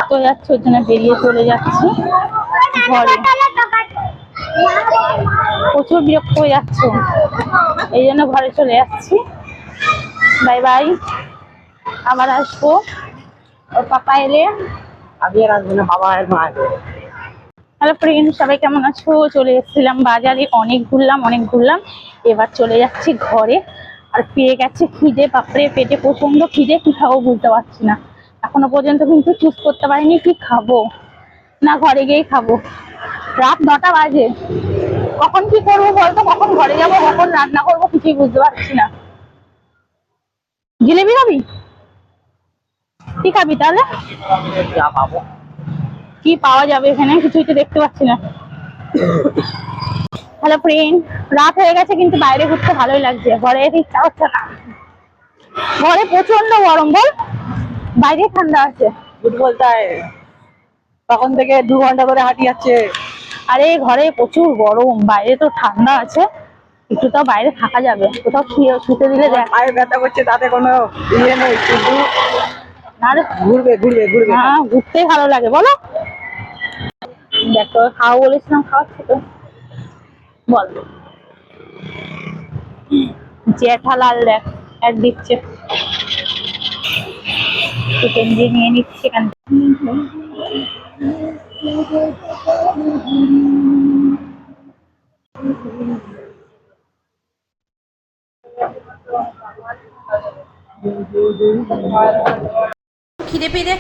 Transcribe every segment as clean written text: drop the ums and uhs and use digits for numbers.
বিরক্ত হয়ে যাচ্ছে, ওর জন্য বেরিয়ে চলে যাচ্ছি ঘরে। প্রচুর বিরক্ত হয়ে যাচ্ছে, এই জন্য ঘরে চলে যাচ্ছি। বাই বাই, আবার আসবো ওর পাপা এলে। আগে আর আসবে না, বাবা আর মা আসবে। হ্যালো ফ্রেন্ড, সবাই কেমন আছো? চলে এসেছিলাম বাজারে, অনেক ঘুরলাম। এবার চলে যাচ্ছি ঘরে। আর পেয়ে গেছে খিদে, বাপরে পেটে প্রচন্ড খিদে, কি খাবো বুঝতে পারছি না। এখনো পর্যন্ত কিন্তু চুজ করতে পারিনি কি খাবো, না ঘরে গিয়েই খাবো। রাত 9টা বাজে, কখন কি করবো বলতো, কখন ঘরে যাবো, কখন রান্না করবো, কিছুই বুঝতে পারছি না। জিলেবি খাবি? কি খাবি তাহলে? যা পাবো। কি পাওয়া যাবে এখানে, কিছুই তো দেখতে পাচ্ছি না। হ্যালো ফ্রেন্ড, রাত হয়ে গেছে কিন্তু বাইরে ঘুরতে ভালোই লাগছে, ঘরে যেতে ইচ্ছা হচ্ছে না। ঘরে প্রচন্ড গরম, বল বাইরে ঠান্ডা আছে। বলতে তখন থেকে 2 ঘন্টা ধরে হাঁটি যাচ্ছে। আরে ঘরে প্রচুর গরম, বাইরে তো ঠান্ডা আছে, একটু তো বাইরে থাকা যাবে। কোথাও শুতে দিলে দেখ পায়ে ব্যথা করছে, তাতে কোনো ইয়ে নেই, কিন্তু না রে। ঘুরবে। হ্যাঁ, ঘুরতেই ভালো লাগে বলো। দেখো খাওয়া বলেছিলাম, খাওয়াচ্ছি তো, বল। জেঠালাল দেখ এক দিচ্ছে, চিকেন দিয়ে নিয়ে নিচ্ছি এখান থেকে।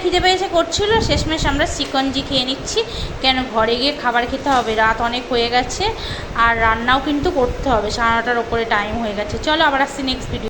খিদে পেয়েছে করছিল, শেষমেশ আমরা চিকনজি খেয়ে নিচ্ছি। কেন ঘরে গিয়ে খাবার খেতে হবে, রাত অনেক হয়ে গেছে, আর রান্নাও কিন্তু করতে হবে, 9:30টার ওপরে টাইম হয়ে গেছে। চলো আবার আসছি নেক্সট ভিডিও।